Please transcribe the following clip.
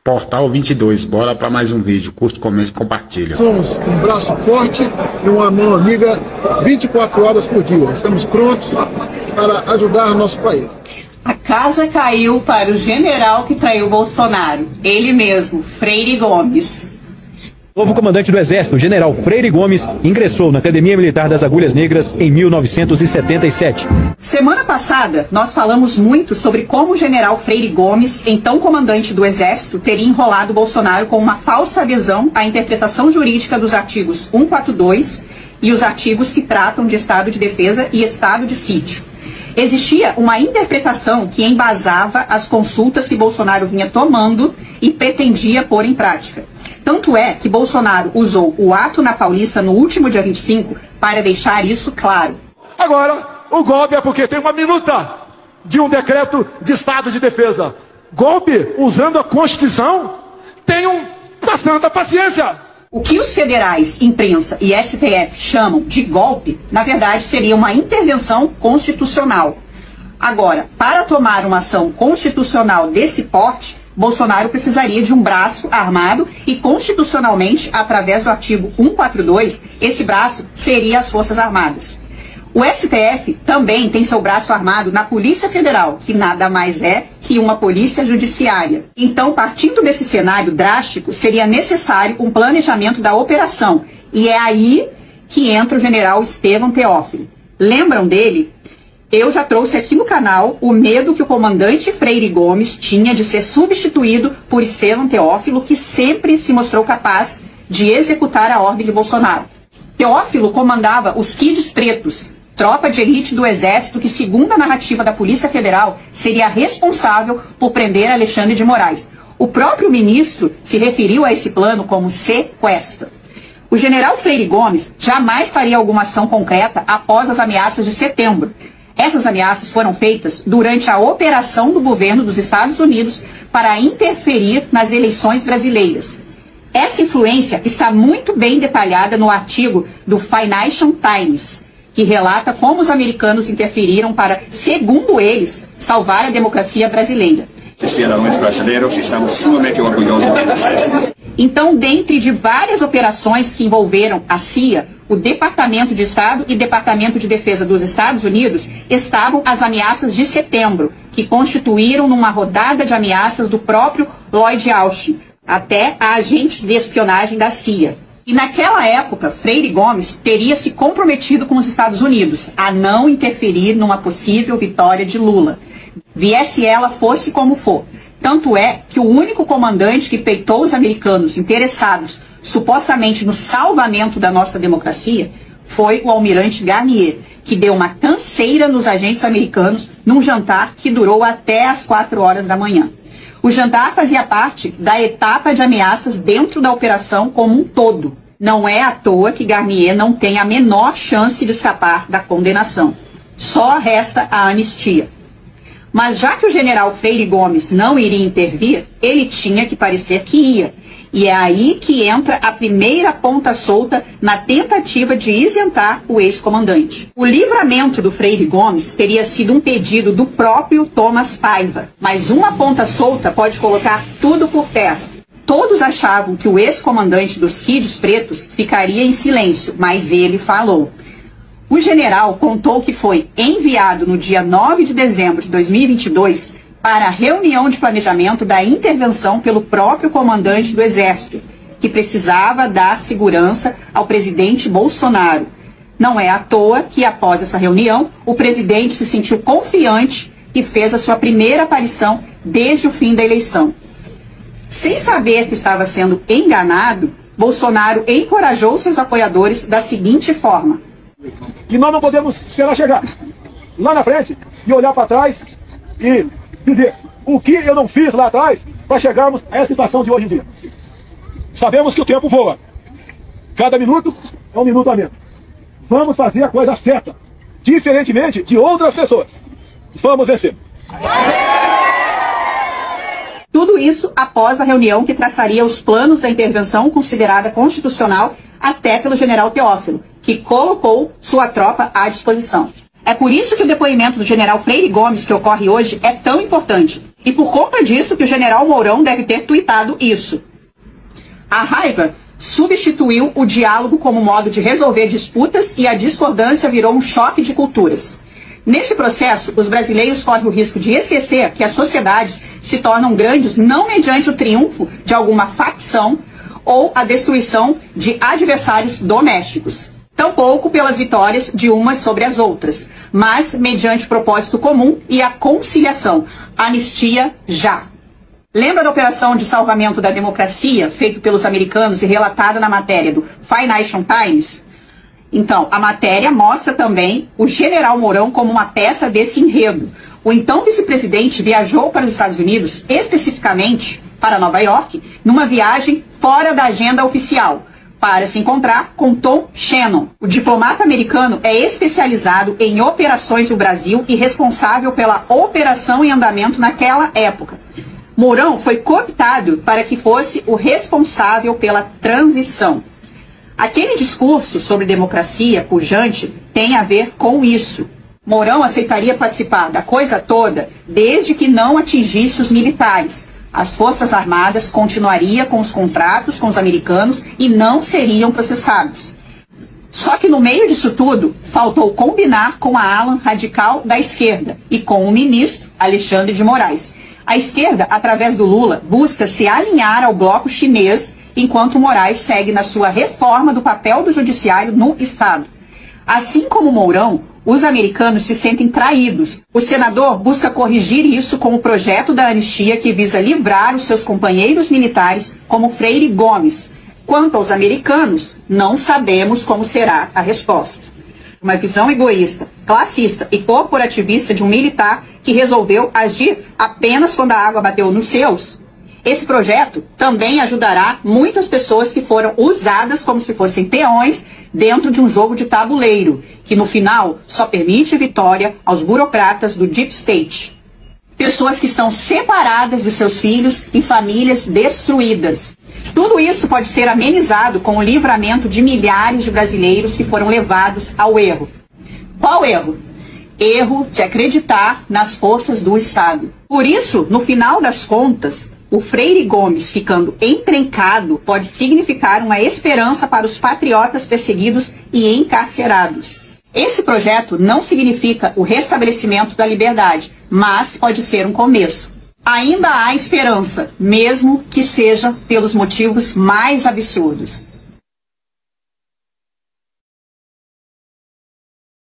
Portal 22, bora para mais um vídeo. Curte, comente e compartilha. Somos um braço forte e uma mão amiga 24 horas por dia. Estamos prontos para ajudar o nosso país. A casa caiu para o general que traiu Bolsonaro. Ele mesmo, Freire Gomes. O novo comandante do Exército, o general Freire Gomes, ingressou na Academia Militar das Agulhas Negras em 1977. Semana passada, nós falamos muito sobre como o general Freire Gomes, então comandante do Exército, teria enrolado Bolsonaro com uma falsa adesão à interpretação jurídica dos artigos 142 e os artigos que tratam de estado de defesa e estado de sítio. Existia uma interpretação que embasava as consultas que Bolsonaro vinha tomando e pretendia pôr em prática. Tanto é que Bolsonaro usou o ato na Paulista no último dia 25 para deixar isso claro. Agora, o golpe é porque tem uma minuta de um decreto de estado de defesa. Golpe usando a Constituição? Tenham bastante paciência. O que os federais, imprensa e STF chamam de golpe, na verdade seria uma intervenção constitucional. Agora, para tomar uma ação constitucional desse porte, Bolsonaro precisaria de um braço armado e, constitucionalmente, através do artigo 142, esse braço seria as Forças Armadas. O STF também tem seu braço armado na Polícia Federal, que nada mais é que uma polícia judiciária. Então, partindo desse cenário drástico, seria necessário um planejamento da operação. E é aí que entra o general Estevão Teófilo. Lembram dele? Eu já trouxe aqui no canal o medo que o comandante Freire Gomes tinha de ser substituído por Estevão Teófilo, que sempre se mostrou capaz de executar a ordem de Bolsonaro. Teófilo comandava os Kids Pretos, tropa de elite do Exército que, segundo a narrativa da Polícia Federal, seria responsável por prender Alexandre de Moraes. O próprio ministro se referiu a esse plano como sequestro. O general Freire Gomes jamais faria alguma ação concreta após as ameaças de setembro. Essas ameaças foram feitas durante a operação do governo dos Estados Unidos para interferir nas eleições brasileiras. Essa influência está muito bem detalhada no artigo do Financial Times, que relata como os americanos interferiram para, segundo eles, salvar a democracia brasileira. Cidadãos brasileiros, estamos sumamente orgulhosos de vocês. Então, dentre de várias operações que envolveram a CIA, o Departamento de Estado e Departamento de Defesa dos Estados Unidos, estavam as ameaças de setembro, que constituíram numa rodada de ameaças do próprio Lloyd Austin, até a agentes de espionagem da CIA. E naquela época, Freire Gomes teria se comprometido com os Estados Unidos a não interferir numa possível vitória de Lula, viesse ela fosse como for. Tanto é que o único comandante que peitou os americanos interessados supostamente no salvamento da nossa democracia foi o almirante Garnier, que deu uma canseira nos agentes americanos num jantar que durou até às 4 horas da manhã. O jantar fazia parte da etapa de ameaças dentro da operação como um todo. Não é à toa que Garnier não tem a menor chance de escapar da condenação. Só resta a anistia. Mas já que o general Freire Gomes não iria intervir, ele tinha que parecer que ia. E é aí que entra a primeira ponta solta na tentativa de isentar o ex-comandante. O livramento do Freire Gomes teria sido um pedido do próprio Thomas Paiva, mas uma ponta solta pode colocar tudo por terra. Todos achavam que o ex-comandante dos Kids Pretos ficaria em silêncio, mas ele falou. O general contou que foi enviado no dia 9 de dezembro de 2022 para a reunião de planejamento da intervenção pelo próprio comandante do Exército, que precisava dar segurança ao presidente Bolsonaro. Não é à toa que, após essa reunião, o presidente se sentiu confiante e fez a sua primeira aparição desde o fim da eleição. Sem saber que estava sendo enganado, Bolsonaro encorajou seus apoiadores da seguinte forma: E nós não podemos esperar chegar lá na frente e olhar para trás e dizer o que eu não fiz lá atrás para chegarmos a essa situação de hoje em dia. Sabemos que o tempo voa. Cada minuto é um minuto a menos. Vamos fazer a coisa certa, diferentemente de outras pessoas. Vamos vencer. Tudo isso após a reunião que traçaria os planos da intervenção considerada constitucional até pelo general Teófilo, que colocou sua tropa à disposição. É por isso que o depoimento do general Freire Gomes, que ocorre hoje, é tão importante. E por conta disso que o general Mourão deve ter tuitado isso. A raiva substituiu o diálogo como modo de resolver disputas e a discordância virou um choque de culturas. Nesse processo, os brasileiros correm o risco de esquecer que as sociedades se tornam grandes não mediante o triunfo de alguma facção ou a destruição de adversários domésticos. Tampouco pelas vitórias de umas sobre as outras, mas mediante propósito comum e a conciliação. Anistia já. Lembra da operação de salvamento da democracia, feita pelos americanos e relatada na matéria do Financial Times? Então, a matéria mostra também o general Mourão como uma peça desse enredo. O então vice-presidente viajou para os Estados Unidos, especificamente para Nova York, numa viagem fora da agenda oficial, para se encontrar com Tom Shannon. O diplomata americano é especializado em operações no Brasil e responsável pela operação em andamento naquela época. Mourão foi cooptado para que fosse o responsável pela transição. Aquele discurso sobre democracia pujante tem a ver com isso. Mourão aceitaria participar da coisa toda desde que não atingisse os militares. As Forças Armadas continuariam com os contratos com os americanos e não seriam processados. Só que no meio disso tudo, faltou combinar com a ala radical da esquerda e com o ministro Alexandre de Moraes. A esquerda, através do Lula, busca se alinhar ao bloco chinês, enquanto Moraes segue na sua reforma do papel do judiciário no Estado. Assim como Mourão, os americanos se sentem traídos. O senador busca corrigir isso com o projeto da anistia que visa livrar os seus companheiros militares, como Freire Gomes. Quanto aos americanos, não sabemos como será a resposta. Uma visão egoísta, classista e corporativista de um militar que resolveu agir apenas quando a água bateu nos seus. Esse projeto também ajudará muitas pessoas que foram usadas como se fossem peões dentro de um jogo de tabuleiro, que no final só permite vitória aos burocratas do Deep State. Pessoas que estão separadas dos seus filhos e famílias destruídas. Tudo isso pode ser amenizado com o livramento de milhares de brasileiros que foram levados ao erro. Qual erro? Erro de acreditar nas forças do Estado. Por isso, no final das contas, o Freire Gomes ficando encrencado pode significar uma esperança para os patriotas perseguidos e encarcerados. Esse projeto não significa o restabelecimento da liberdade, mas pode ser um começo. Ainda há esperança, mesmo que seja pelos motivos mais absurdos.